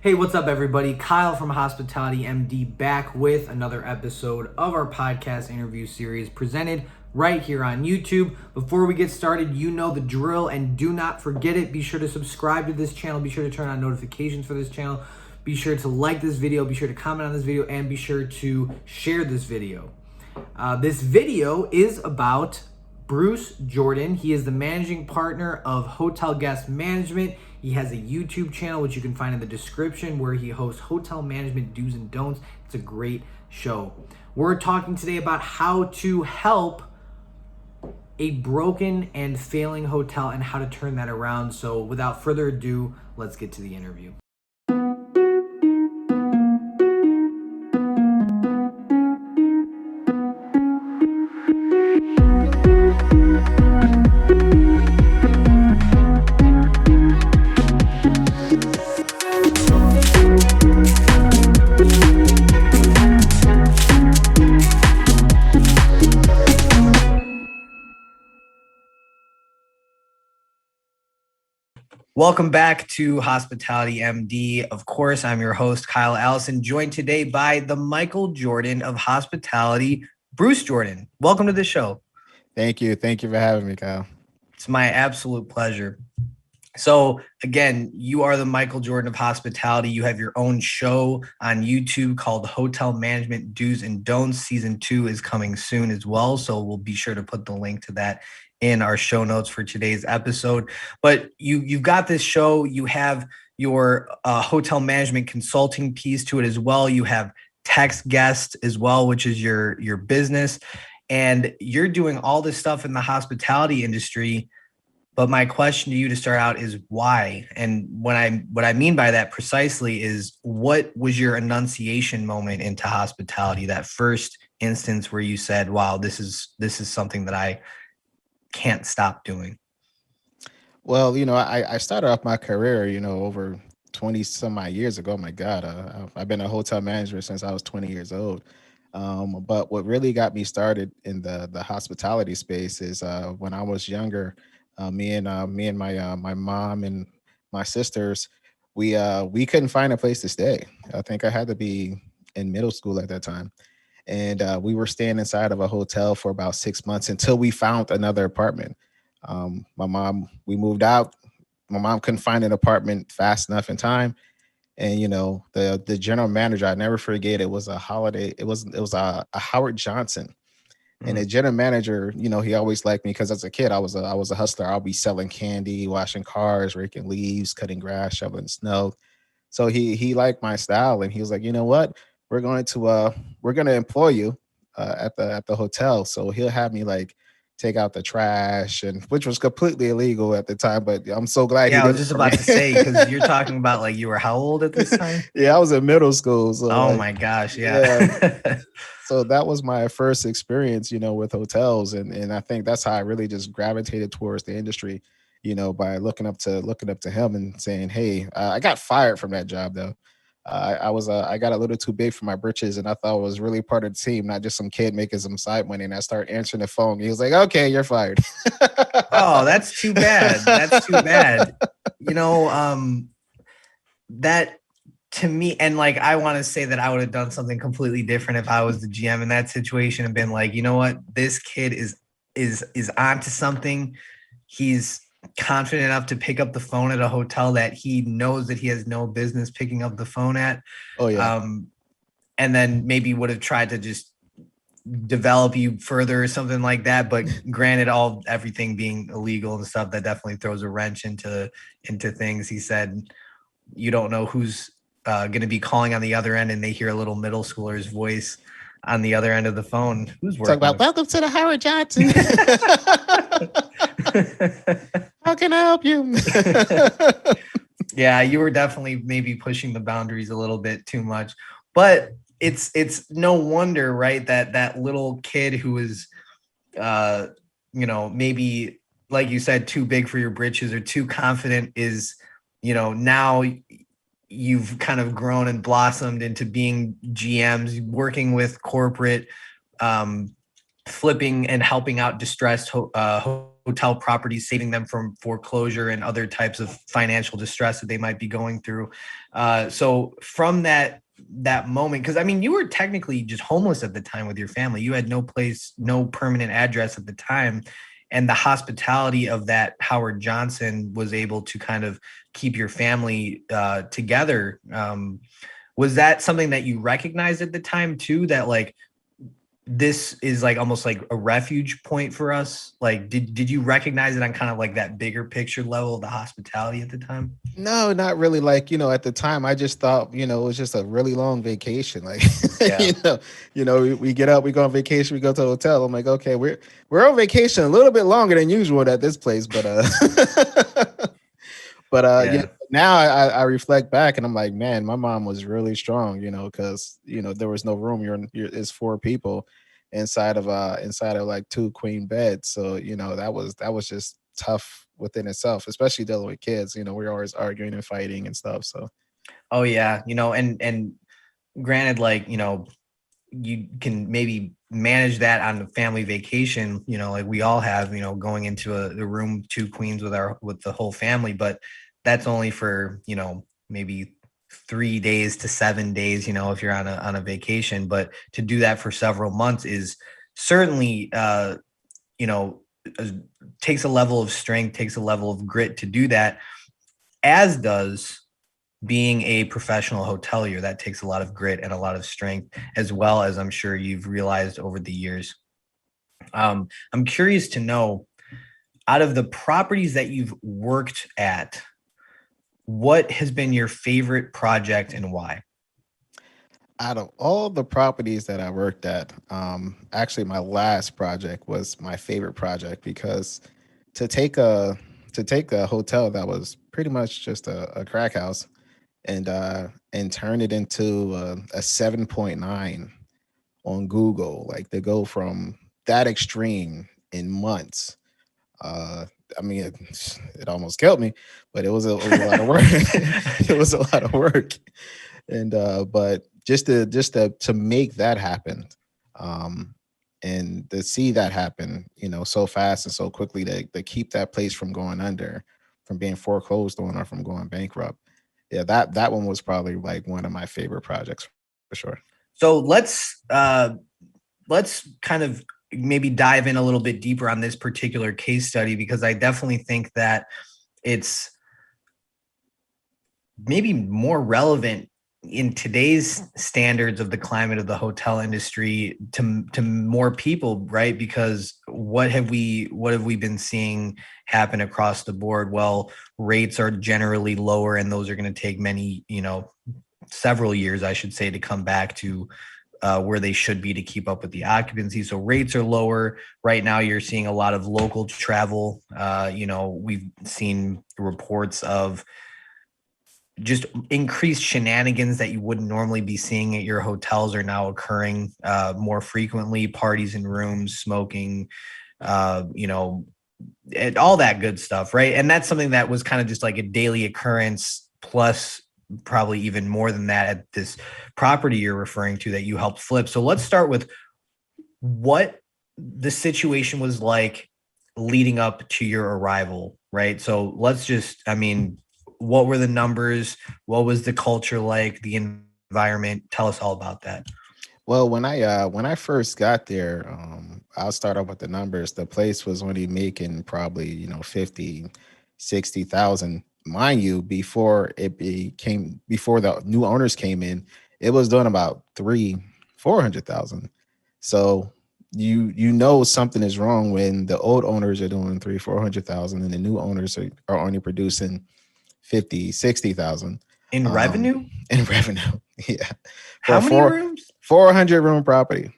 Hey, what's up, everybody? Kyle from HospitalityMD back with another episode of our podcast interview series presented right here on YouTube. Before we get started, you know the drill, and do not forget it. Be sure to subscribe to this channel. Be sure to turn on notifications for this channel. Be sure to like this video. Be sure to comment on this video, and be sure to share this video. This video is about Bruce Jordan. He is the managing partner of Hotel Guest Management. He has a YouTube channel, which you can find in the description, where he hosts Hotel Management Do's and Don'ts. It's a great show. We're talking today about how to help a broken and failing hotel and how to turn that around. So without further ado, let's get to the interview. Welcome back to Hospitality MD. Of course, I'm your host, Kyle Allison, joined today by the Michael Jordan of hospitality, Bruce Jordan. Welcome to the show. Thank you. Thank you for having me, Kyle. It's my absolute pleasure. So again, you are the Michael Jordan of hospitality. You have your own show on YouTube called Hotel Management Do's and Don'ts. Season 2 is coming soon as well. So we'll be sure to put the link to that in our show notes for today's episode. But you've got this show. You have your hotel management consulting piece to it as well. You have Text Guest as well, which is your business. And you're doing all this stuff in the hospitality industry. But my question to you to start out is why? And what I mean by that precisely is, what was your enunciation moment into hospitality? That first instance where you said, wow, this is something that I can't stop doing. Well, I started off my career, over 20 some odd years ago. My God, I've been a hotel manager since I was 20 years old. But what really got me started in the hospitality space is when I was younger. Me and my mom and my sisters, we couldn't find a place to stay. I think I had to be in middle school at that time, and we were staying inside of a hotel for about 6 months until we found another apartment. We moved out. My mom couldn't find an apartment fast enough in time, and the general manager, I never forget, it was a Howard Johnson. And the general manager, he always liked me because as a kid, I was a hustler. I'll be selling candy, washing cars, raking leaves, cutting grass, shoveling snow. So he liked my style, and he was like, you know what, we're going to employ you at the hotel. So he'll have me like take out the trash, and which was completely illegal at the time. But I'm so glad. Yeah, I was just about to say, because you're talking about like you were how old at this time? Yeah, I was in middle school. So oh my gosh, yeah. So that was my first experience, with hotels. And I think that's how I really just gravitated towards the industry, by looking up to him and saying, hey, I got fired from that job, though. I got a little too big for my britches, and I thought I was really part of the team, not just some kid making some side money. And I started answering the phone. He was like, okay, you're fired. Oh, that's too bad. That's too bad. That, to me, and like, I want to say that I would have done something completely different if I was the GM in that situation and been like, you know what, this kid is onto something. He's confident enough to pick up the phone at a hotel that he knows that he has no business picking up the phone at. Oh yeah. And then maybe would have tried to just develop you further or something like that. But granted, everything being illegal and stuff, that definitely throws a wrench into things. He said, you don't know who's going to be calling on the other end, and they hear a little middle schooler's voice on the other end of the phone. Who's working? Talk about welcome to the Howard Johnson. How can I help you? Yeah, you were definitely maybe pushing the boundaries a little bit too much, but it's no wonder, right? That little kid who is, maybe like you said, too big for your britches or too confident is, now you've kind of grown and blossomed into being GMs, working with corporate flipping and helping out distressed hotel properties, saving them from foreclosure and other types of financial distress that they might be going through. So from that moment, because I mean, you were technically just homeless at the time with your family. You had no place, no permanent address at the time. And the hospitality of that Howard Johnson was able to kind of keep your family together. Was that something that you recognized at the time too, that like, this is like almost like a refuge point for us? Like, did you recognize it on kind of like that bigger picture level of the hospitality at the time? No, not really. Like, at the time I just thought, it was just a really long vacation. Like, Yeah. we get up, we go on vacation, we go to a hotel. I'm like, okay, we're on vacation a little bit longer than usual at this place, but Yeah. now I reflect back and I'm like, man, my mom was really strong, because there was no room. It's four people inside of like two queen beds. So, that was just tough within itself, especially dealing with kids. We're always arguing and fighting and stuff. So Oh yeah. And granted, like, you can maybe manage that on the family vacation, like we all have, going into the room, two queens with the whole family, but that's only for, maybe 3 days to 7 days, if you're on a vacation. But to do that for several months is certainly, you know, takes a level of strength, takes a level of grit to do that, as does being a professional hotelier. That takes a lot of grit and a lot of strength, as well, as I'm sure you've realized over the years. I'm curious to know, out of the properties that you've worked at, what has been your favorite project and why? out of all the properties that I worked at, actually my last project was my favorite project because to take a hotel that was pretty much just a crack house and turn it into a 7.9 on Google, like to go from that extreme in months. Uh, I mean, it almost killed me, but it was a lot of work. It was a lot of work, and but just to make that happen, um, and to see that happen, so fast and so quickly to keep that place from going under, from being foreclosed on, or from going bankrupt. Yeah, that one was probably like one of my favorite projects for sure. So let's kind of maybe dive in a little bit deeper on this particular case study, because I definitely think that it's maybe more relevant in today's standards of the climate of the hotel industry to more people, right? Because what have we been seeing happen across the board? Well, rates are generally lower, and those are going to take many, several years, I should say, to come back to where they should be to keep up with the occupancy. So rates are lower right now. You're seeing a lot of local travel. We've seen reports of just increased shenanigans that you wouldn't normally be seeing at your hotels are now occurring more frequently. Parties in rooms, smoking, and all that good stuff, right? And that's something that was kind of just like a daily occurrence, plus probably even more than that at this property you're referring to that you helped flip. So let's start with what the situation was like leading up to your arrival, right? So let's just, I mean, what were the numbers? What was the culture like? The environment? Tell us all about that. Well, when I first got there, I'll start off with the numbers. The place was only making probably 50, 60,000, mind you. Before the new owners came in, it was doing about 400,000. So something is wrong when the old owners are doing 400,000 and the new owners are only producing 50, 60,000 In revenue? in revenue. Yeah, for How a many rooms? 400 room property.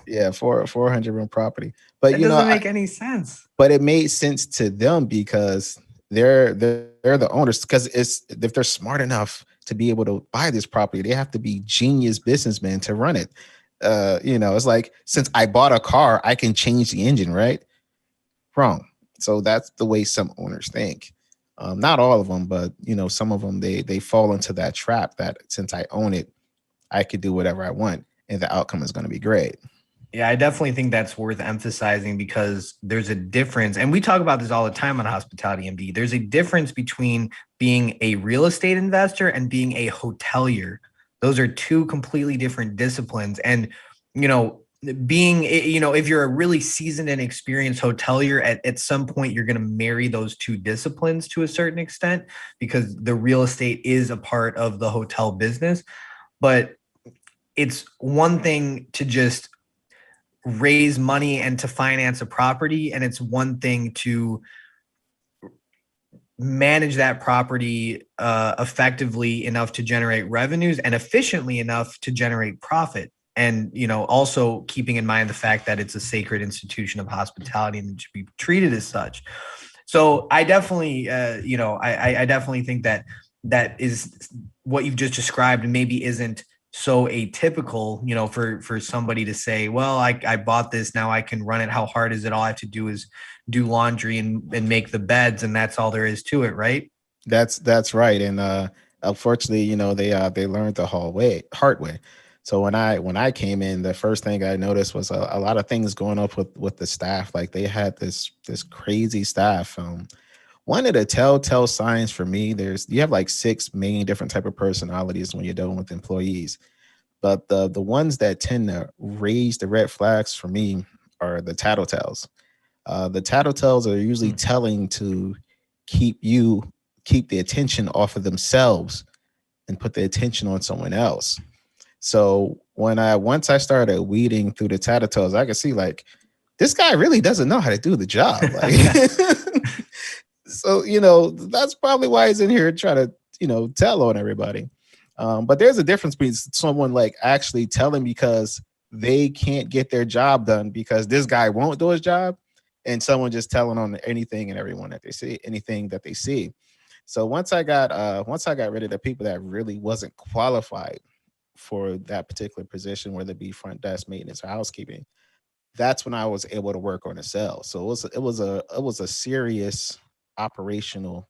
Yeah, for a 400 room property. But That doesn't make any sense. but it made sense to them because they're the owners. Because it's if they're smart enough to be able to buy this property, they have to be genius businessmen to run it. It's like, since I bought a car, I can change the engine, right? Wrong. So that's the way some owners think. Not all of them, but some of them, they fall into that trap that since I own it, I could do whatever I want and the outcome is going to be great. Yeah, I definitely think that's worth emphasizing because there's a difference. And we talk about this all the time on Hospitality MD. There's a difference between being a real estate investor and being a hotelier. Those are two completely different disciplines. And, you know, if you're a really seasoned and experienced hotelier, at some point, you're going to marry those two disciplines to a certain extent because the real estate is a part of the hotel business. But it's one thing to just raise money and to finance a property, and it's one thing to manage that property effectively enough to generate revenues and efficiently enough to generate profit. And also keeping in mind the fact that it's a sacred institution of hospitality and it should be treated as such. So I definitely I definitely think that that is what you've just described, and maybe isn't so atypical, for somebody to say, well, I bought this, now I can run it. How hard is it? All I have to do is do laundry and make the beds, and that's all there is to it, right? That's right. And unfortunately, they learned the hard way. So when I came in, the first thing I noticed was a lot of things going up with the staff. Like they had this crazy staff. One of the telltale signs for me, you have like 6 main different type of personalities when you're dealing with employees. But the ones that tend to raise the red flags for me are the tattletales. The tattletales are usually telling to keep the attention off of themselves and put the attention on someone else. So once I started weeding through the tattletales, I could see like this guy really doesn't know how to do the job. Like, so that's probably why he's in here trying to tell on everybody. But there's a difference between someone like actually telling because they can't get their job done because this guy won't do his job, and someone just telling on anything and everyone that they see, anything that they see. So once I got rid of the people that really wasn't qualified for that particular position, whether it be front desk, maintenance, or housekeeping, that's when I was able to work on the sales. So it was a serious operational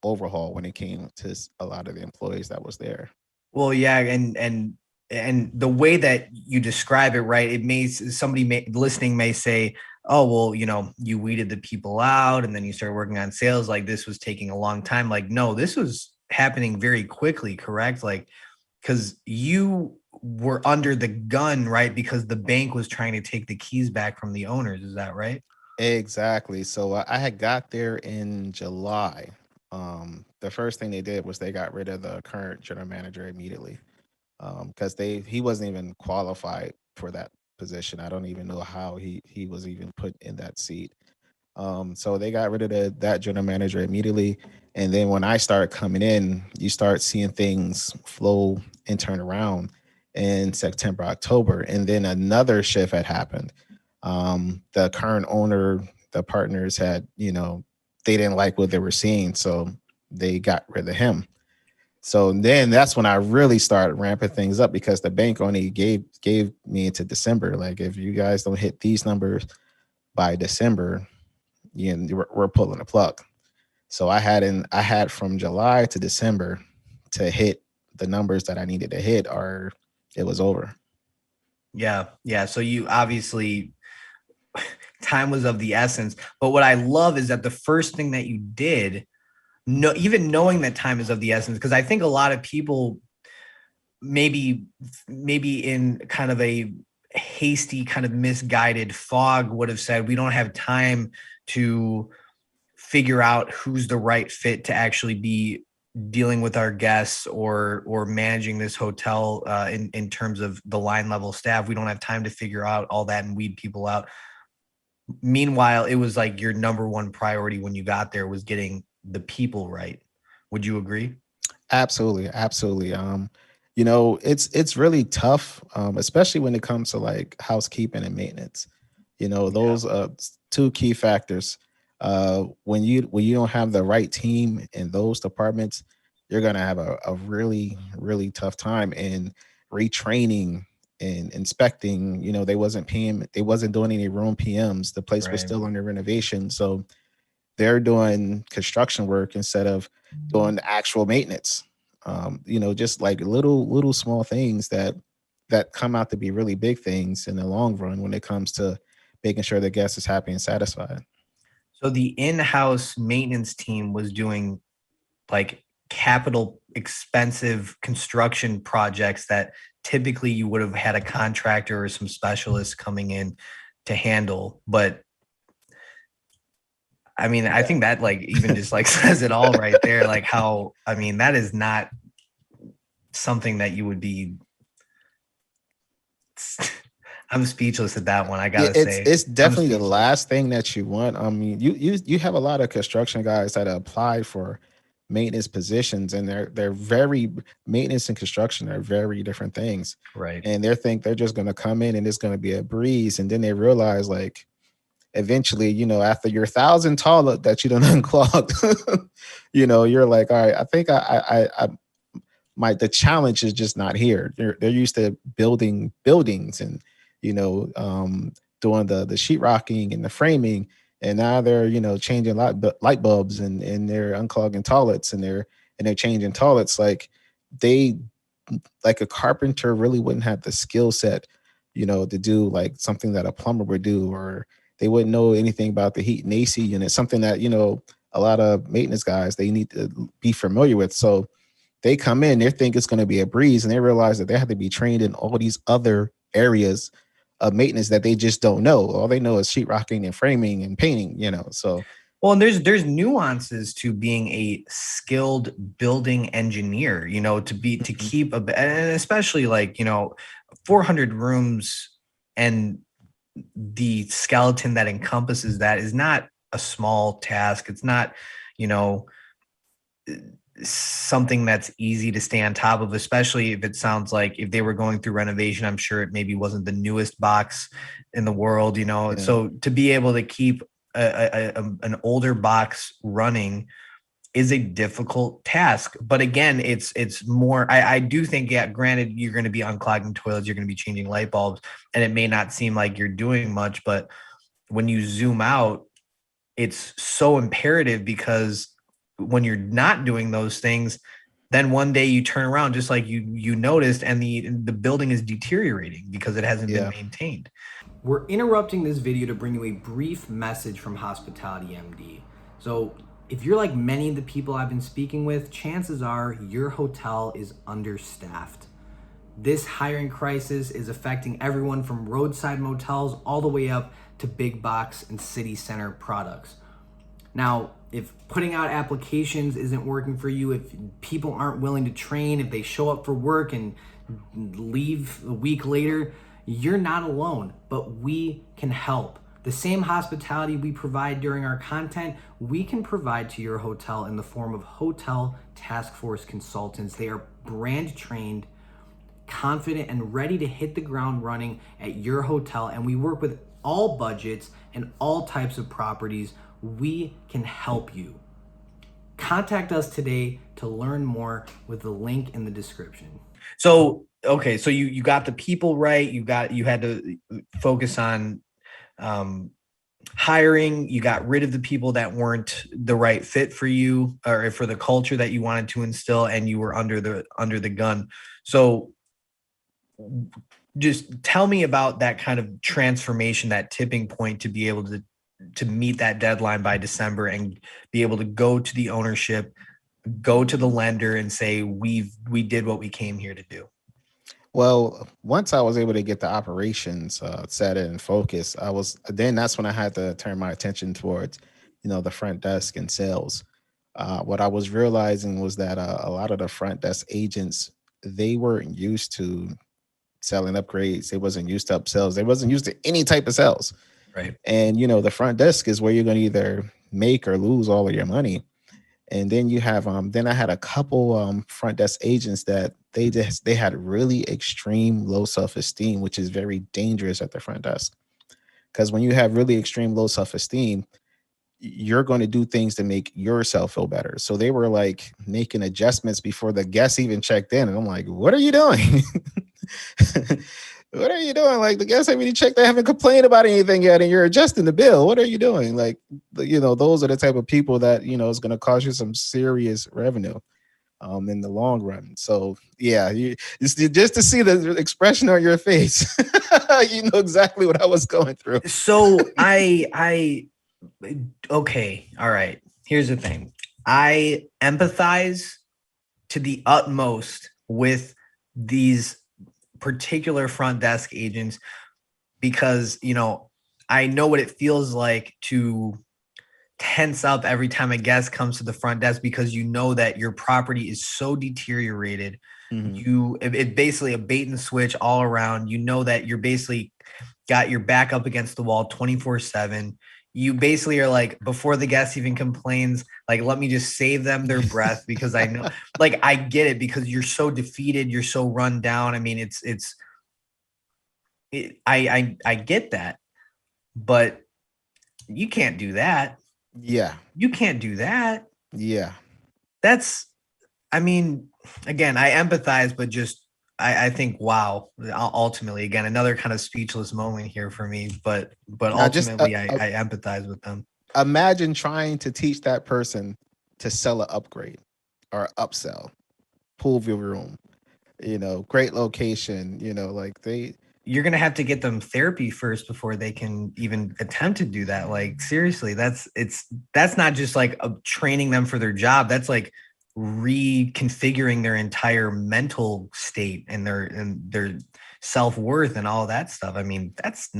overhaul when it came to a lot of the employees that was there. Well, yeah, and the way that you describe it, right? Listening may say, "Oh, well, you weeded the people out, and then you started working on sales. Like this was taking a long time." Like, no, this was happening very quickly, correct? Like, because you were under the gun, right? Because the bank was trying to take the keys back from the owners. Is that right? Exactly. So I had got there in July. The first thing they did was they got rid of the current general manager immediately because he wasn't even qualified for that position. I don't even know how he was even put in that seat. So they got rid of that general manager immediately. And then when I started coming in, you start seeing things flow and turn around in September, October. And then another shift had happened. The current owner, the partners had, they didn't like what they were seeing. So they got rid of him. So then that's when I really started ramping things up because the bank only gave me into December. Like if you guys don't hit these numbers by December, we're pulling the plug. So I had from July to December to hit the numbers that I needed to hit, or it was over. Yeah, yeah. So you obviously time was of the essence. But what I love is that the first thing that you did, even knowing that time is of the essence, because I think a lot of people maybe in kind of a hasty, kind of misguided fog would have said, we don't have time to figure out who's the right fit to actually be dealing with our guests or managing this hotel in terms of the line level staff. We don't have time to figure out all that and weed people out. Meanwhile, it was like your number one priority when you got there was getting the people right. Would you agree? Absolutely, absolutely. It's really tough, especially when it comes to like housekeeping and maintenance. Yeah. Those two key factors. When you don't have the right team in those departments, you're gonna have a really really tough time in retraining and inspecting. They wasn't doing any room PMs. The place was Right. still under renovation, so they're doing construction work instead of doing actual maintenance. Just like little small things that that come out to be really big things in the long run when it comes to making sure the guest is happy and satisfied. So the in-house maintenance team was doing like capital expensive construction projects that typically you would have had a contractor or some specialists coming in to handle. But I mean, I think that like even just like says it all right there. Like how, I mean, that is not something that you would be. I'm speechless at that one. I gotta say, it's definitely the last thing that you want. I mean, you have a lot of construction guys that apply for maintenance positions, and they're very maintenance and construction are very different things. Right. And they're just going to come in and it's going to be a breeze, and then they realize like eventually, after your 1,000 toilet that you don't unclogged, you're like, all right, I think the challenge is just not here. They're used to building buildings and doing the sheetrocking and the framing, and now they're changing light bulbs and they're unclogging toilets and they're changing toilets. Like a carpenter really wouldn't have the skill set, to do like something that a plumber would do, or they wouldn't know anything about the heat and AC unit, something that a lot of maintenance guys they need to be familiar with. So they come in, they think it's going to be a breeze, and they realize that they have to be trained in all these other areas of maintenance that they just don't know. All they know is sheetrocking and framing and painting, so. Well, and there's nuances to being a skilled building engineer, to keep and especially like, 400 rooms and the skeleton that encompasses that is not a small task. It's not, something that's easy to stay on top of, especially if it sounds like if they were going through renovation. I'm sure it maybe wasn't the newest box in the world, Yeah. So to be able to keep an older box running is a difficult task. But again, it's more, I do think, yeah, granted, you're going to be unclogging toilets, you're going to be changing light bulbs, and it may not seem like you're doing much, but when you zoom out, it's so imperative, because when you're not doing those things, then one day you turn around, just like you noticed, and the building is deteriorating because it hasn't been maintained. We're interrupting this video to bring you a brief message from HospitalityMD. So if you're like many of the people I've been speaking with, chances are your hotel is understaffed. This hiring crisis is affecting everyone from roadside motels all the way up to big box and city center products. Now, if putting out applications isn't working for you, if people aren't willing to train, if they show up for work and leave a week later, you're not alone, but we can help. The same hospitality we provide during our content, we can provide to your hotel in the form of hotel task force consultants. They are brand trained, confident, and ready to hit the ground running at your hotel. And we work with all budgets and all types of properties. We can help you. Contact us today to learn more with the link in the description. So, okay, so you got the people right. You had to focus on hiring. You got rid of the people that weren't the right fit for you or for the culture that you wanted to instill, and you were under the gun. So just tell me about that kind of transformation, that tipping point to be able to meet that deadline by December and be able to go to the ownership, go to the lender and say, we did what we came here to do. Well, once I was able to get the operations set and focused, that's when I had to turn my attention towards, the front desk and sales. What I was realizing was that a lot of the front desk agents, they weren't used to selling upgrades. They wasn't used to upsells. They wasn't used to any type of sales. Right. And, the front desk is where you're going to either make or lose all of your money. And then you have, then I had a couple front desk agents that they had really extreme low self-esteem, which is very dangerous at the front desk. Because when you have really extreme low self-esteem, you're going to do things to make yourself feel better. So they were like making adjustments before the guests even checked in. And I'm like, what are you doing? What are you doing? Like, the guests haven't even checked. They haven't complained about anything yet, and you're adjusting the bill. What are you doing? Like, those are the type of people that, is going to cost you some serious revenue. in the long run. So yeah, just to see the expression on your face, you know exactly what I was going through. So okay, all right. Here's the thing. I empathize to the utmost with these particular front desk agents because, I know what it feels like to tense up every time a guest comes to the front desk because you know that your property is so deteriorated. It's basically a bait and switch all around. You know that you're basically got your back up against the wall 24/7. You basically are like, before the guest even complains, like, let me just save them their breath because I know, like, I get it because you're so defeated, you're so run down. I mean, I get that, but you can't do that. Yeah. You can't do that. Yeah. That's, I mean, again, I empathize, but just, I think, wow, ultimately, again, another kind of speechless moment here for me, but ultimately I empathize with them. Imagine trying to teach that person to sell an upgrade or upsell, pool view room, great location, you're going to have to get them therapy first before they can even attempt to do that. Like, seriously, that's not just like training them for their job. That's like reconfiguring their entire mental state and their self-worth and all that stuff. I mean, that's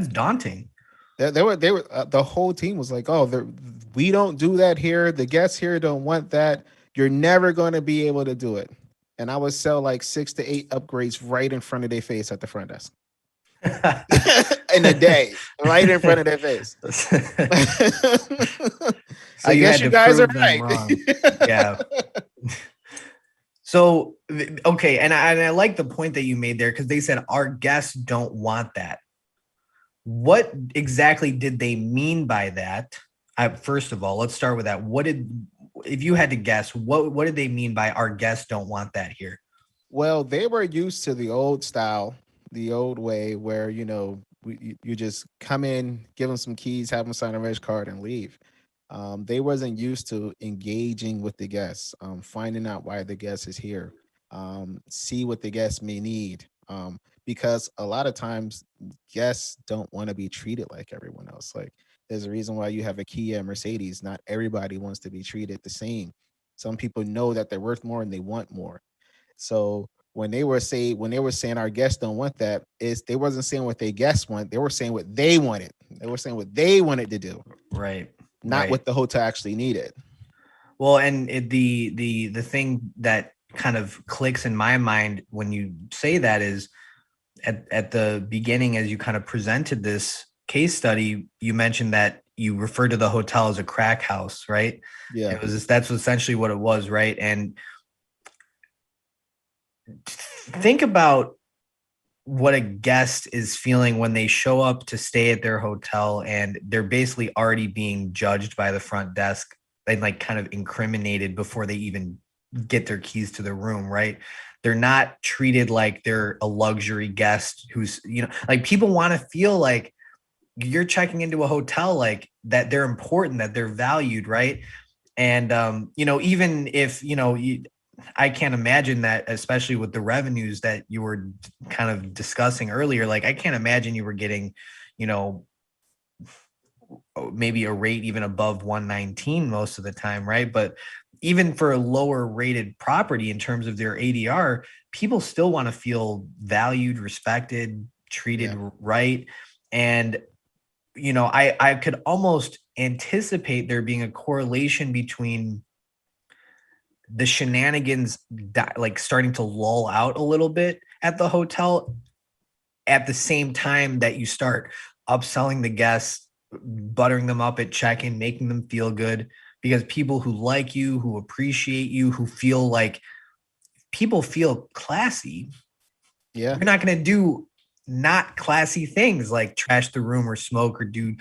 daunting. They were the whole team was like, oh, we don't do that here. The guests here don't want that. You're never going to be able to do it. And I would sell like 6 to 8 upgrades right in front of their face at the front desk. In a day, right in front of their face. So I guess you guys are right. Wrong. Yeah. So, okay. And I like the point that you made there, because they said our guests don't want that. What exactly did they mean by that? First of all, let's start with that. If you had to guess, what did they mean by our guests don't want that here? Well, they were used to the old style, the old way where, you just come in, give them some keys, have them sign a reg card and leave. They wasn't used to engaging with the guests, finding out why the guest is here, see what the guest may need. Because a lot of times guests don't want to be treated like everyone else. Like, there's a reason why you have a Kia and Mercedes. Not everybody wants to be treated the same. Some people know that they're worth more and they want more. So when they were saying our guests don't want that, they wasn't saying what they guests want. They were saying what they wanted. They were saying what they wanted to do. Right. Not what the hotel actually needed. Well, and the thing that kind of clicks in my mind when you say that is at the beginning, as you kind of presented this case study, you mentioned that you referred to the hotel as a crack house, right? Yeah. That's essentially what it was, right? And think about what a guest is feeling when they show up to stay at their hotel and they're basically already being judged by the front desk and like kind of incriminated before they even get their keys to the room, right? They're not treated like they're a luxury guest who's, like, people want to feel like you're checking into a hotel, like that they're important, that they're valued, right? And, even if, I can't imagine that, especially with the revenues that you were kind of discussing earlier. Like, I can't imagine you were getting, maybe a rate even above 119 most of the time, right? But even for a lower rated property in terms of their ADR, people still want to feel valued, respected, treated right. And, I could almost anticipate there being a correlation between the shenanigans like starting to lull out a little bit at the hotel at the same time that you start upselling the guests, buttering them up at check-in, making them feel good, because people who like you, who appreciate you, who feel like people feel classy. Yeah. You're not going to do not classy things like trash the room or smoke or do,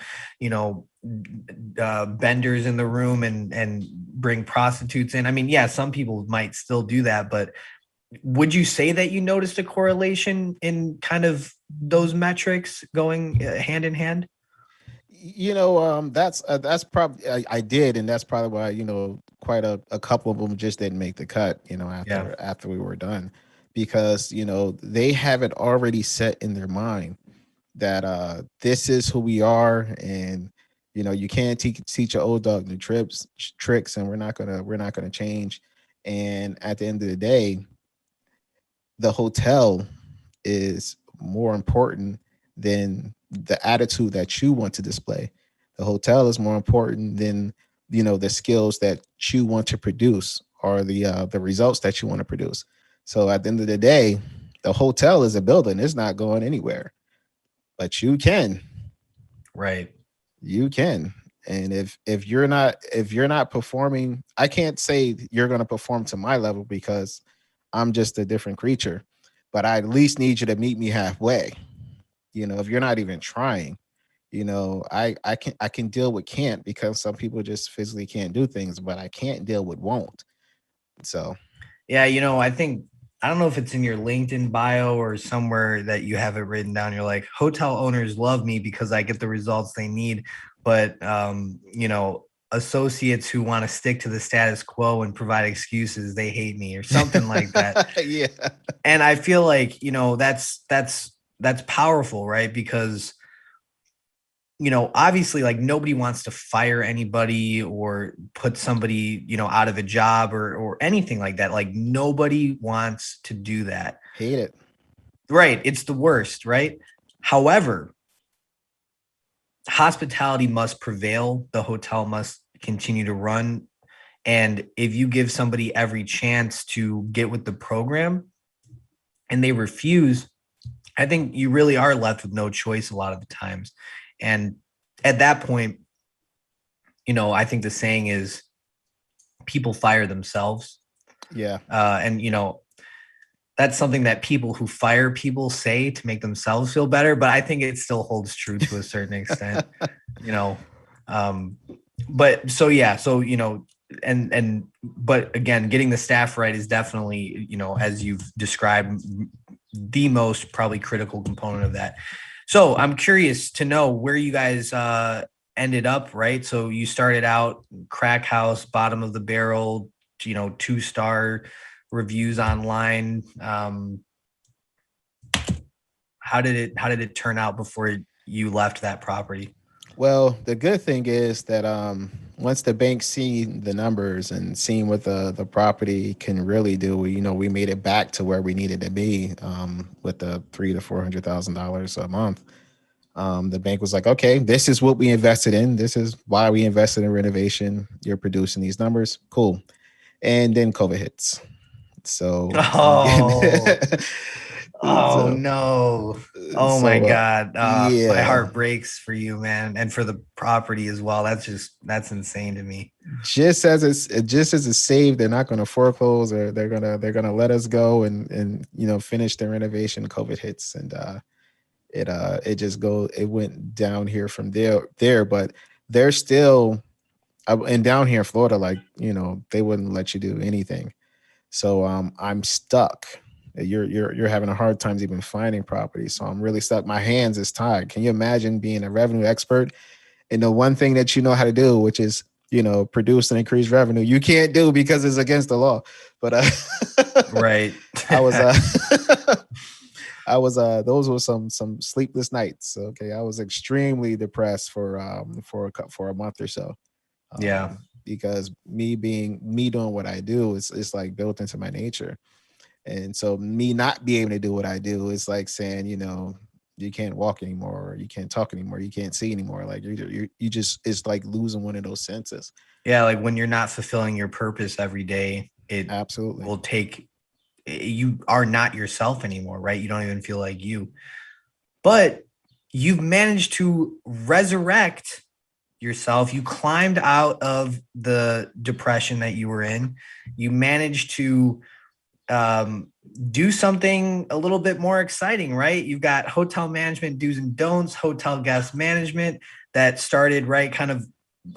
benders in the room and bring prostitutes in. I mean, yeah, some people might still do that, but would you say that you noticed a correlation in kind of those metrics going hand in hand? That's probably I did, and that's probably why quite a couple of them just didn't make the cut. Yeah. After we were done, because they have it already set in their mind that this is who we are, and you can't teach an old dog new tricks, and we're not gonna change. And at the end of the day, the hotel is more important than the attitude that you want to display. The hotel is more important than the skills that you want to produce, or the results that you want to produce. So at the end of the day, the hotel is a building. It's not going anywhere, but Right. you can. And if you're not performing, I can't say you're going to perform to my level because I'm just a different creature, but I at least need you to meet me halfway. If you're not even trying, I can deal with can't, because some people just physically can't do things, but I can't deal with won't. So Yeah, I don't know if it's in your LinkedIn bio or somewhere that you have it written down. You're like, hotel owners love me because I get the results they need, but associates who want to stick to the status quo and provide excuses, they hate me or something like that. yeah, And I feel like, that's powerful, right? Because obviously, like, nobody wants to fire anybody or put somebody, out of a job or anything like that. Like, nobody wants to do that. hate it. Right. It's the worst, right? However, hospitality must prevail. The hotel must continue to run. And if you give somebody every chance to get with the program and they refuse, I think you really are left with no choice a lot of the times. And at that point, I think the saying is people fire themselves. Yeah. And that's something that people who fire people say to make themselves feel better, but I think it still holds true to a certain extent. you know but so yeah, so and but again, getting the staff right is definitely, as you've described, the most probably critical component of that. So I'm curious to know where you guys ended up, right? So you started out crack house, bottom of the barrel, 2-star reviews online. How did it turn out before you left that property? Well, the good thing is that once the bank seen the numbers and seen what the property can really do, we made it back to where we needed to be, with the $300,000 to $400,000 a month. The bank was like, okay, this is what we invested in. This is why we invested in renovation. You're producing these numbers. Cool. And then COVID hits. So Oh, oh so no. Oh my so God. My yeah, heart breaks for you, man. And for the property as well. That's insane to me. just as it's saved, they're not going to foreclose, or they're gonna let us go and finish the renovation. COVID hits, and it went down here from there, but they're still, and down here in Florida, like they wouldn't let you do anything. So I'm stuck. You're having a hard time even finding property. So I'm really stuck. My hands is tied. Can you imagine being a revenue expert and the one thing that you know how to do, which is produce and increase revenue, you can't do because it's against the law. But Right. I was I was those were some sleepless nights. Okay, I was extremely depressed for a month or so, Yeah. because me doing what I do is like built into my nature. And so me not being able to do what I do is like saying, you can't walk anymore, or you can't talk anymore, you can't see anymore. Like you just, it's like losing one of those senses. Yeah. Like when you're not fulfilling your purpose every day, it Absolutely. will take, you are not yourself anymore, right? You don't even feel like you. But you've managed to resurrect yourself. You climbed out of the depression that you were in. You managed to do something a little bit more exciting, right? You've got hotel management do's and don'ts, hotel guest management that started right kind of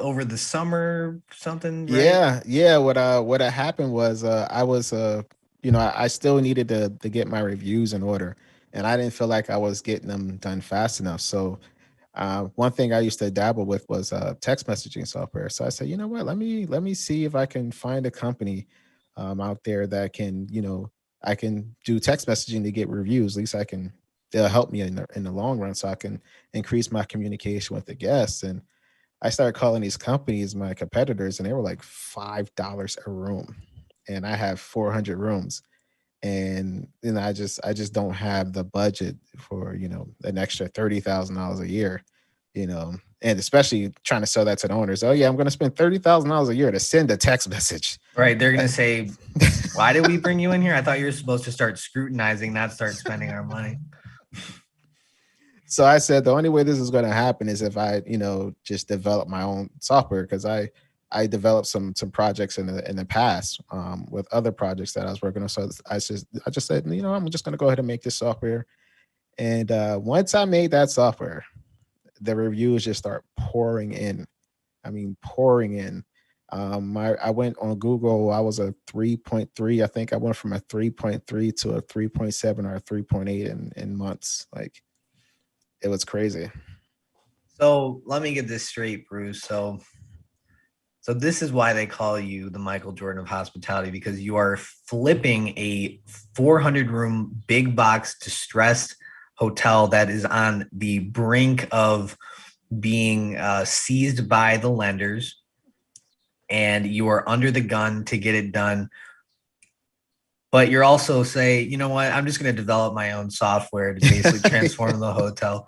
over the summer, something, right? Yeah. What happened was, I was I still needed to get my reviews in order, and I didn't feel like I was getting them done fast enough. So One thing I used to dabble with was text messaging software. So I said, you know what, let me see if I can find a company out there that can, I can do text messaging to get reviews. At least they'll help me in the long run, so I can increase my communication with the guests. And I started calling these companies my competitors, and they were like $5 a room, and I have 400 rooms, and I just don't have the budget for an extra $30,000 a year, and especially trying to sell that to the owners. Oh yeah, I'm going to spend $30,000 a year to send a text message. Right? They're gonna say, "Why did we bring you in here? I thought you were supposed to start scrutinizing, not start spending our money." So I said the only way this is going to happen is if I, just develop my own software, because I developed some projects in the past with other projects that I was working on. So I just said, I'm just going to go ahead and make this software. And once I made that software, the reviews just start pouring in. I mean, pouring in. I went on Google. I was a 3.3. I think I went from a 3.3 to a 3.7 or a 3.8 in months. Like, it was crazy. So let me get this straight, Bruce. So this is why they call you the Michael Jordan of hospitality, because you are flipping a 400-room big box distressed hotel that is on the brink of being seized by the lenders, and you are under the gun to get it done. But you're also say, you know what, I'm just going to develop my own software to basically transform the hotel.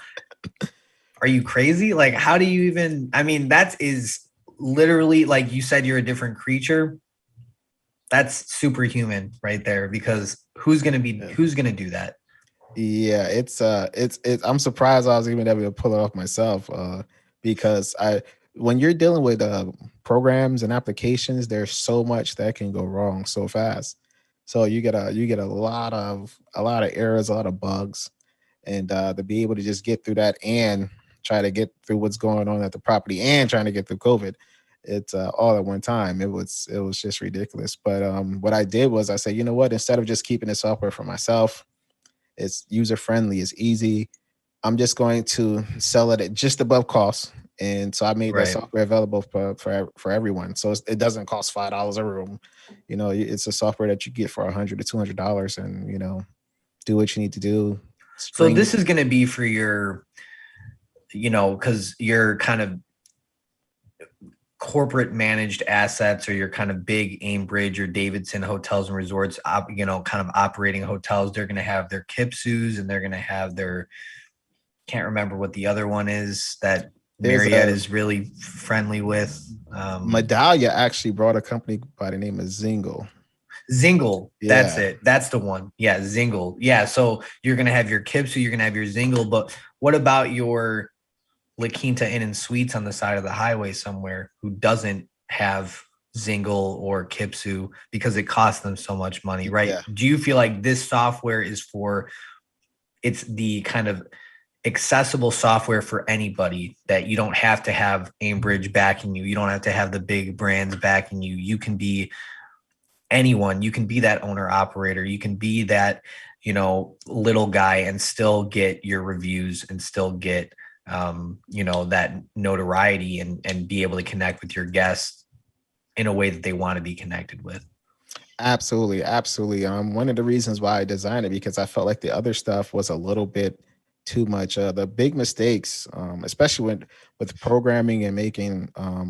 Are you crazy? Like, how do you even, I mean, that is literally, like you said, you're a different creature. That's superhuman right there, because who's going to do that? Yeah, it's I'm surprised I was even able to pull it off myself, because when you're dealing with programs and applications, there's so much that can go wrong so fast. So you get a lot of errors, a lot of bugs, and to be able to just get through that and try to get through what's going on at the property and trying to get through COVID, it's all at one time. It was just ridiculous. But what I did was I said, you know what, instead of just keeping the software for myself, it's user friendly, it's easy, I'm just going to sell it at just above cost. And so I made that software available for everyone. So it doesn't cost $5 a room. It's a software that you get for $100 to $200, and do what you need to do. So this is going to be for your, because you're kind of corporate managed assets, or your kind of big Aimbridge or Davidson hotels and resorts, kind of operating hotels. They're going to have their Kipsus, and they're going to have their, can't remember what the other one is that Marriott is really friendly with. Medallia actually brought a company by the name of Zingle. Yeah. That's it. That's the one. Yeah, Zingle. Yeah, so you're going to have your Kipsu, you're going to have your Zingle, but what about your La Quinta Inn and Suites on the side of the highway somewhere who doesn't have Zingle or Kipsu because it costs them so much money, right? Yeah. Do you feel like this software is it's the kind of accessible software for anybody, that you don't have to have Aimbridge backing you. You don't have to have the big brands backing you. You can be anyone. You can be that owner operator. You can be that, little guy and still get your reviews and still get, that notoriety and be able to connect with your guests in a way that they want to be connected with. Absolutely. Absolutely. One of the reasons why I designed it, because I felt like the other stuff was a little bit too much. The big mistakes, especially with programming and making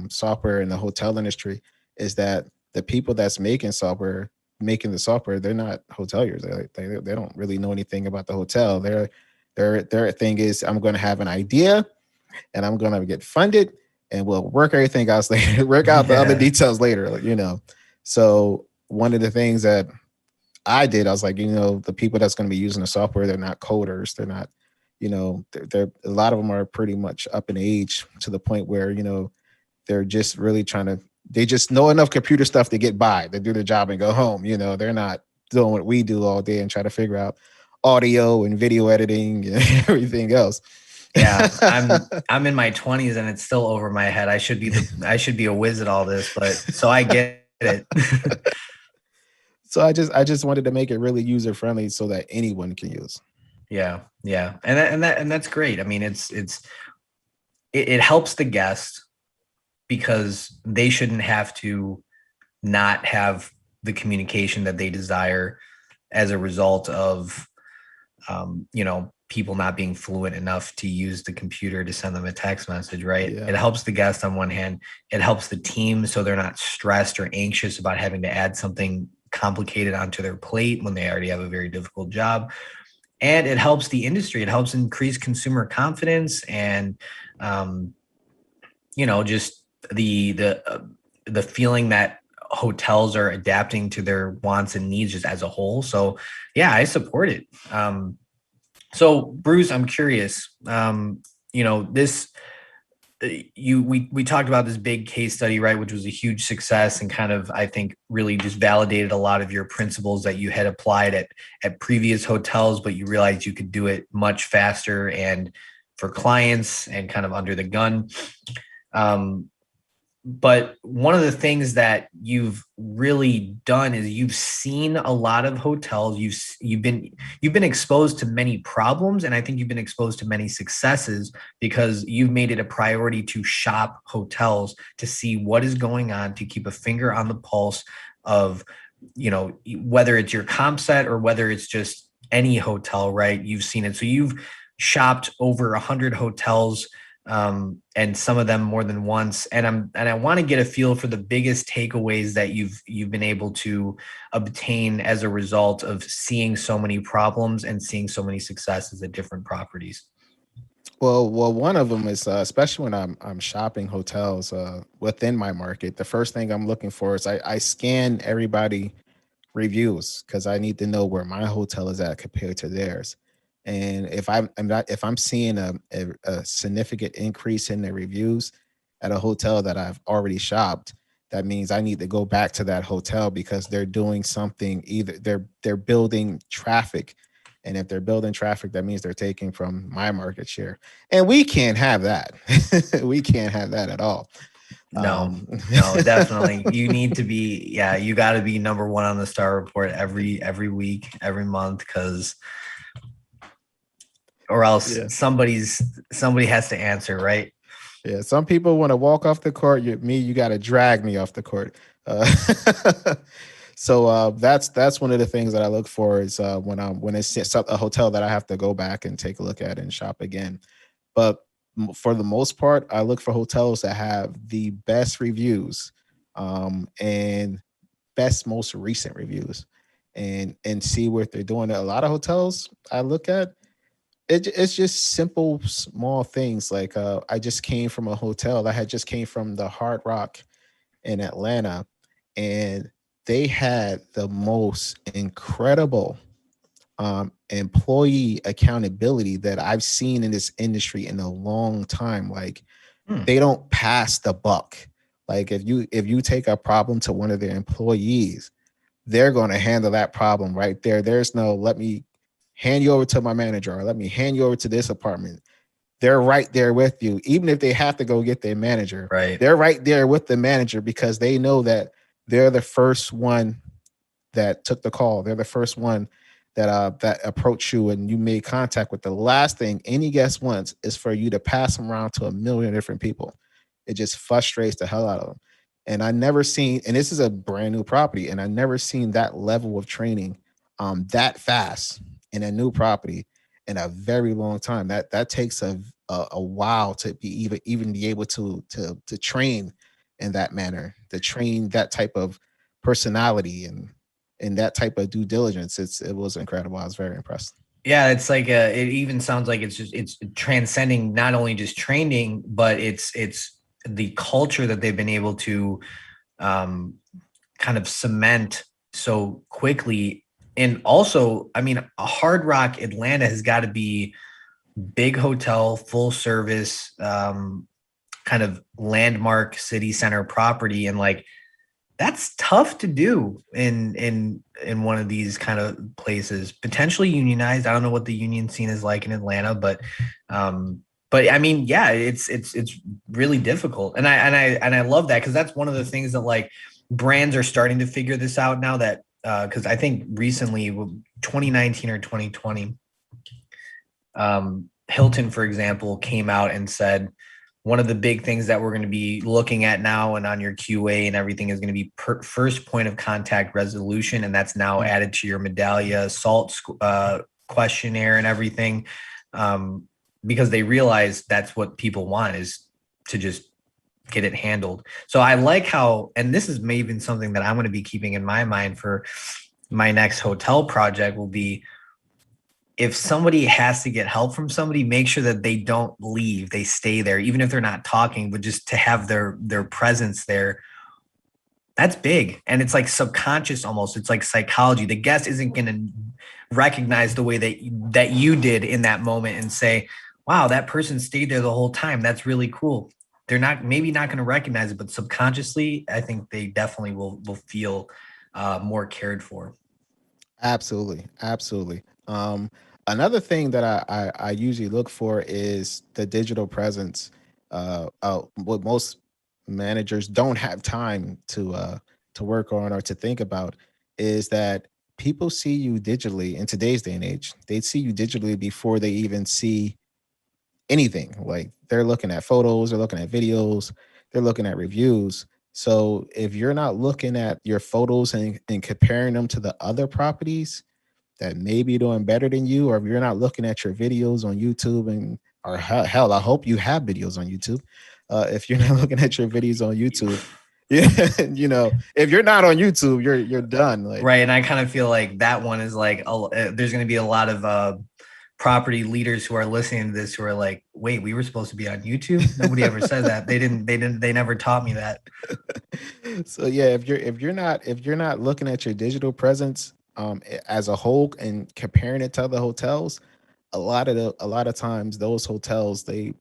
software in the hotel industry, is that the people that's making the software, they're not hoteliers. They don't really know anything about the hotel. Their thing is, I'm going to have an idea and I'm going to get funded and we'll work everything else later, work out the other details later, So one of the things that I did, I was like, the people that's going to be using the software, they're not coders. They're not, they're a lot of them are pretty much up in age to the point where, they're just really they just know enough computer stuff to get by. They do their job and go home. They're not doing what we do all day and try to figure out audio and video editing and everything else. Yeah, I'm in my 20s and it's still over my head. I should be a whiz at all this, but so I get it. So I just wanted to make it really user friendly so that anyone can use. Yeah. And that's great. I mean, it's it helps the guest because they shouldn't have to not have the communication that they desire as a result of, people not being fluent enough to use the computer to send them a text message, right? Yeah. It helps the guest on one hand. It helps the team so they're not stressed or anxious about having to add something complicated onto their plate when they already have a very difficult job. And it helps the industry. It helps increase consumer confidence and, just the feeling that hotels are adapting to their wants and needs just as a whole. So yeah, I support it. So Bruce, I'm curious, this, we talked about this big case study, right, which was a huge success and kind of, I think, really just validated a lot of your principles that you had applied at previous hotels, but you realized you could do it much faster and for clients and kind of under the gun. But one of the things that you've really done is you've seen a lot of hotels. You've been exposed to many problems, and I think you've been exposed to many successes because you've made it a priority to shop hotels to see what is going on, to keep a finger on the pulse of, whether it's your comp set or whether it's just any hotel, right? You've seen it. So you've shopped over 100 hotels, and some of them more than once. And I want to get a feel for the biggest takeaways that you've been able to obtain as a result of seeing so many problems and seeing so many successes at different properties. Well, one of them is especially when I'm shopping hotels within my market. The first thing I'm looking for is I scan everybody reviews because I need to know where my hotel is at compared to theirs. And if I'm seeing a significant increase in the reviews at a hotel that I've already shopped, that means I need to go back to that hotel because they're doing something. Either they're building traffic, and if they're building traffic, that means they're taking from my market share, and we can't have that. We can't have that at all. No, definitely. You need to be, you got to be number one on the star report every week, every month, or else somebody has to answer, right? Yeah. Some people want to walk off the court. You got to drag me off the court. So that's one of the things that I look for is when it's a hotel that I have to go back and take a look at and shop again. But for the most part, I look for hotels that have the best reviews, and most recent reviews, and see what they're doing. A lot of hotels I look at, it's just simple, small things. Like I just came from a hotel. I had just came from the Hard Rock in Atlanta, and they had the most incredible employee accountability that I've seen in this industry in a long time. Like they don't pass the buck. Like if you take a problem to one of their employees, they're going to handle that problem right there. There's no, let me hand you over to my manager, or let me hand you over to this apartment. They're right there with you. Even if they have to go get their manager, right? They're right there with the manager because they know that they're the first one that took the call. They're the first one that approached you and you made contact with. The last thing any guest wants is for you to pass them around to a million different people. It just frustrates the hell out of them. And I never seen, and this is a brand new property, and I never seen that level of training that fast in a new property in a very long time. That takes a while to be even be able to train in that manner, to train that type of personality and that type of due diligence. It was incredible. I was very impressed. Yeah, it's like it even sounds like it's transcending not only just training, but it's the culture that they've been able to kind of cement so quickly. And also, I mean, a Hard Rock Atlanta has got to be big hotel, full service, kind of landmark city center property. And like, that's tough to do in one of these kind of places, potentially unionized. I don't know what the union scene is like in Atlanta, but I mean, yeah, it's really difficult. And I love that, because that's one of the things that like brands are starting to figure this out now, that because I think recently, 2019 or 2020, Hilton, for example, came out and said, one of the big things that we're going to be looking at now and on your QA and everything is going to be first point of contact resolution. And that's now added to your Medallia SALT questionnaire and everything, because they realize that's what people want, is to just get it handled. So I like how, and this is maybe something that I'm going to be keeping in my mind for my next hotel project, will be, if somebody has to get help from somebody, make sure that they don't leave. They stay there, even if they're not talking, but just to have their presence there. That's big. And it's like subconscious almost. It's like psychology. The guest isn't going to recognize the way that you did in that moment and say, wow, that person stayed there the whole time. That's really cool. They're maybe not going to recognize it, but subconsciously, I think they definitely will feel more cared for. Absolutely. Absolutely. Another thing that I usually look for is the digital presence. What most managers don't have time to work on or to think about is that people see you digitally in today's day and age. They see you digitally before they even see anything. Like, they're looking at photos, they're looking at videos, they're looking at reviews. So if you're not looking at your photos and comparing them to the other properties that may be doing better than you, or if you're not looking at your videos on YouTube, and or hell, I hope you have videos on YouTube. If you're not looking at your videos on YouTube, yeah, if you're not on YouTube, you're done. Like, right. And I kind of feel like that one is like, there's going to be a lot of property leaders who are listening to this who are like, wait, we were supposed to be on YouTube? Nobody ever said that. They never taught me that. So yeah, if you're not looking at your digital presence as a whole and comparing it to other hotels, a lot of times those hotels, you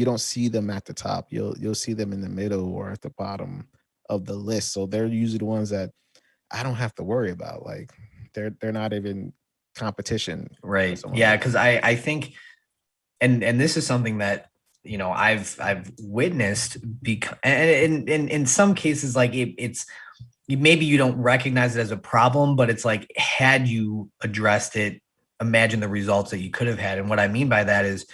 don't see them at the top. You'll see them in the middle or at the bottom of the list. So they're usually the ones that I don't have to worry about. Like, they're not even competition. Right. Yeah, because I think, and this is something that, I've witnessed, because, and in some cases, like it's maybe you don't recognize it as a problem, but it's like, had you addressed it, imagine the results that you could have had. And what I mean by that is,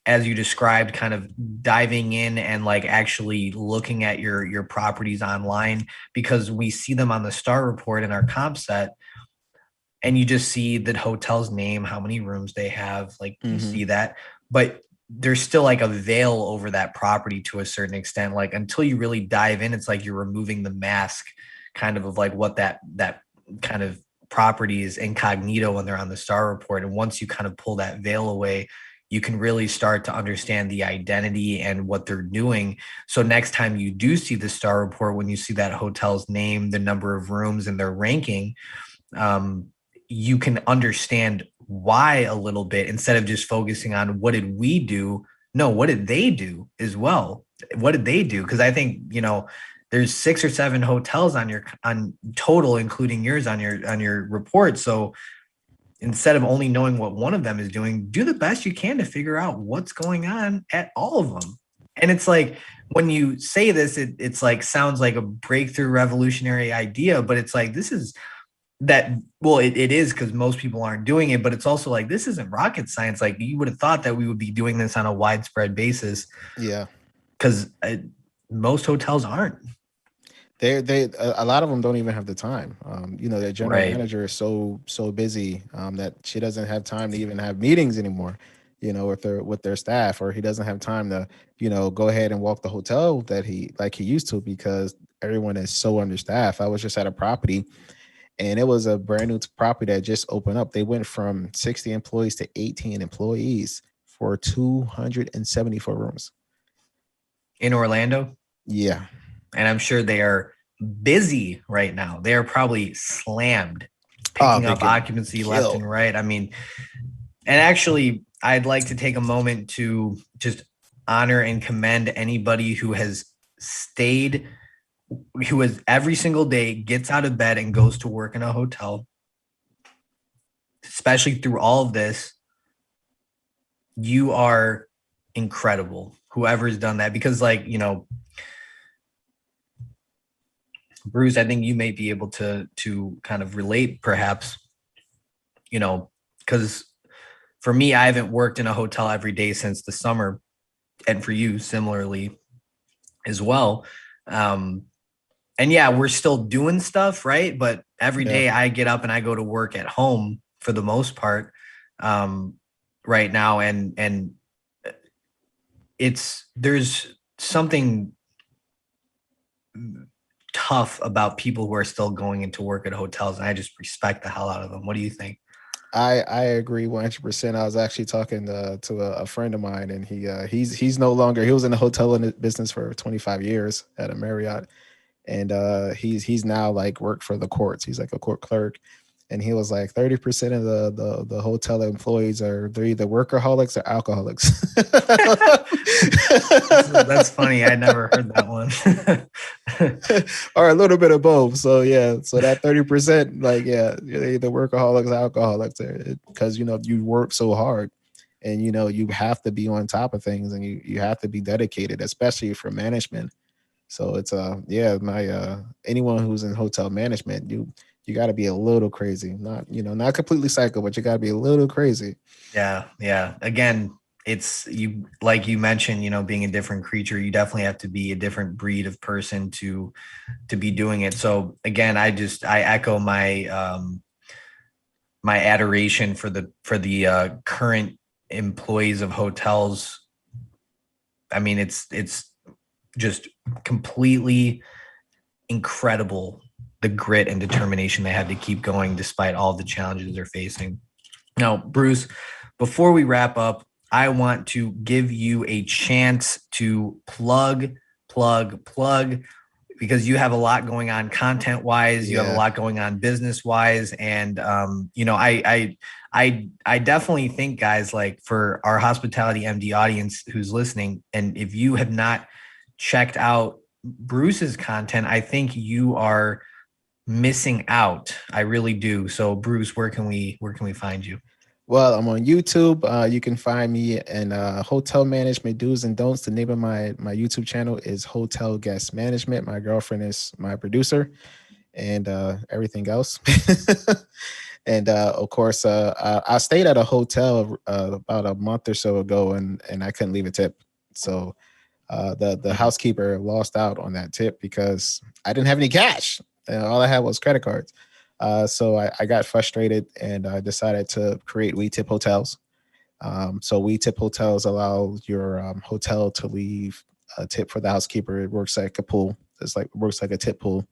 as you described, kind of diving in and like actually looking at your properties online, because we see them on the star report in our comp set, and you just see the hotel's name, how many rooms they have, like you see that, but there's still like a veil over that property to a certain extent. Like, until you really dive in, it's like you're removing the mask kind of like what that kind of property is incognito when they're on the star report. And once you kind of pull that veil away, you can really start to understand the identity and what they're doing. So next time you do see the star report, when you see that hotel's name, the number of rooms, and their ranking, you can understand why a little bit, instead of just focusing on what did we do? No, what did they do as well? What did they do? Because I think, there's 6 or 7 hotels on total, including yours on your report. So instead of only knowing what one of them is doing, do the best you can to figure out what's going on at all of them. And it's like, when you say this, it's like, sounds like a breakthrough revolutionary idea, but it's like, this is that, well, it is, because most people aren't doing it, but it's also like, this isn't rocket science. Like, you would have thought that we would be doing this on a widespread basis. Yeah. Because most hotels aren't. A lot of them don't even have the time. Their general Right. manager is so busy that she doesn't have time to even have meetings anymore, with their staff, or he doesn't have time to, go ahead and walk the hotel that he used to, because everyone is so understaffed. I was just at a property, and it was a brand new property that just opened up. They went from 60 employees to 18 employees for 274 rooms. In Orlando? Yeah. And I'm sure they are busy right now. They are probably slammed, picking up occupancy left and right. I mean, and actually, I'd like to take a moment to just honor and commend anybody who has stayed, who is every single day gets out of bed and goes to work in a hotel, especially through all of this. You are incredible, whoever's done that, because Bruce, I think you may be able to kind of relate, perhaps, because for me, I haven't worked in a hotel every day since the summer. and for you similarly as well. And yeah, we're still doing stuff, right? But every day I get up and I go to work at home for the most part, right now. And there's something tough about people who are still going into work at hotels. And I just respect the hell out of them. What do you think? I agree 100%. I was actually talking to a friend of mine, and he's no longer. He was in the hotel business for 25 years at a Marriott, and he's now like worked for the courts. He's like a court clerk, and he was like 30% of the hotel employees they're either workaholics or alcoholics. That's funny. I never heard that one. Or a little bit of both. So yeah, so that 30%, like yeah, you're either workaholics or alcoholics, because you work so hard, and you have to be on top of things, and you have to be dedicated, especially for management. So it's my anyone who's in hotel management, you got to be a little crazy, not completely psycho, but you got to be a little crazy. Yeah. Again, it's like you mentioned, being a different creature, you definitely have to be a different breed of person to be doing it. So again, I echo my my adoration for the current employees of hotels. I mean, it's just completely incredible, the grit and determination they have to keep going despite all the challenges they're facing. Now, Bruce, before we wrap up, I want to give you a chance to plug, because you have a lot going on content wise. You have a lot going on business wise. And, I definitely think, guys, like for our Hospitality MD audience who's listening, and if you have not checked out Bruce's content, I think you are missing out. I really do. So Bruce, where can we find you? Well, I'm on YouTube. You can find me in Hotel Management Do's and Don'ts. The name of my YouTube channel is Hotel Guest Management. My girlfriend is my producer, and everything else. And of course, I stayed at a hotel about a month or so ago, and I couldn't leave a tip. So the housekeeper lost out on that tip because I didn't have any cash. All I had was credit cards. So I got frustrated, and I decided to create We Tip Hotels. So We Tip Hotels allow your hotel to leave a tip for the housekeeper. It works like a pool. Works like a tip pool,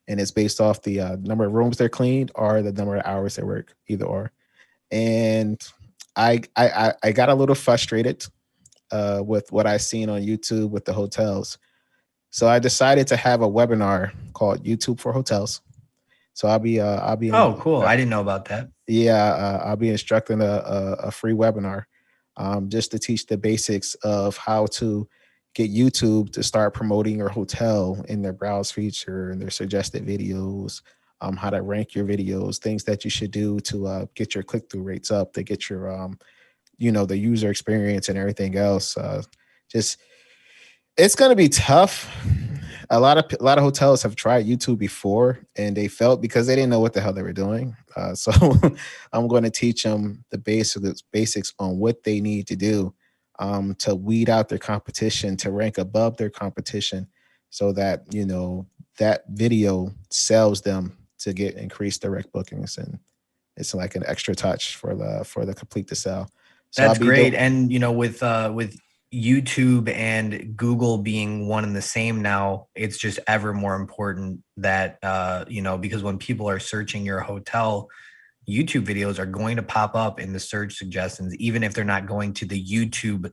and it's based off the number of rooms they're cleaned or the number of hours they work, either or. And I got a little frustrated with what I seen on YouTube with the hotels. So I decided to have a webinar called YouTube for Hotels. So I'll be oh, cool. I didn't know about that. Yeah, I'll be instructing a free webinar just to teach the basics of how to get YouTube to start promoting your hotel in their browse feature and their suggested videos, how to rank your videos, things that you should do to get your click-through rates up, to get your the user experience and everything else. Just it's going to be tough. A lot of hotels have tried YouTube before, and they failed because they didn't know what the hell they were doing. So I'm going to teach them the basics on what they need to do to weed out their competition, to rank above their competition, so that that video sells them to get increased direct bookings, and it's like an extra touch for the complete to sell. So that's great. And with YouTube and Google being one and the same now, it's just ever more important that, because when people are searching your hotel, YouTube videos are going to pop up in the search suggestions, even if they're not going to the YouTube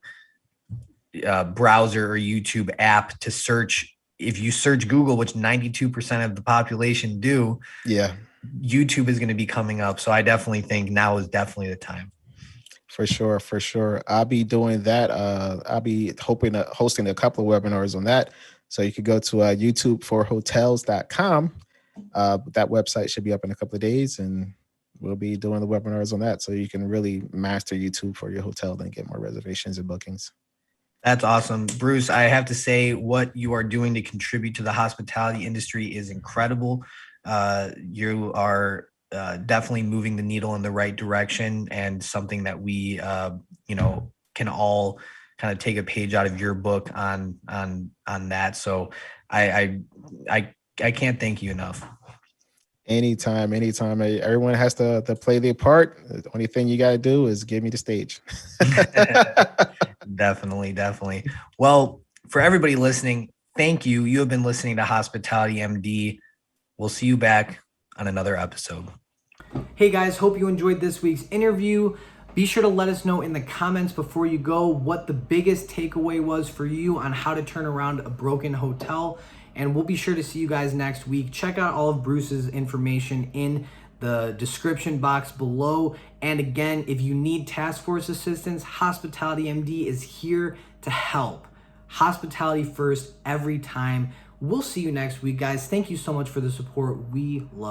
browser or YouTube app to search. If you search Google, which 92% of the population do, YouTube is going to be coming up. So I definitely think now is definitely the time. For sure. I'll be doing that. I'll be hosting a couple of webinars on that. So you could go to YouTubeforHotels.com. That website should be up in a couple of days, and we'll be doing the webinars on that. So you can really master YouTube for your hotel and get more reservations and bookings. That's awesome. Bruce, I have to say what you are doing to contribute to the hospitality industry is incredible. You are definitely moving the needle in the right direction, and something that we, can all kind of take a page out of your book on that. So I can't thank you enough. Anytime. Everyone has to play their part. The only thing you got to do is give me the stage. Definitely. Well, for everybody listening, thank you. You have been listening to Hospitality MD. We'll see you back on another episode. Hey guys, hope you enjoyed this week's interview. Be sure to let us know in the comments before you go what the biggest takeaway was for you on how to turn around a broken hotel. And we'll be sure to see you guys next week. Check out all of Bruce's information in the description box below. And again, if you need task force assistance, Hospitality MD is here to help. Hospitality first every time. We'll see you next week, guys. Thank you so much for the support. We love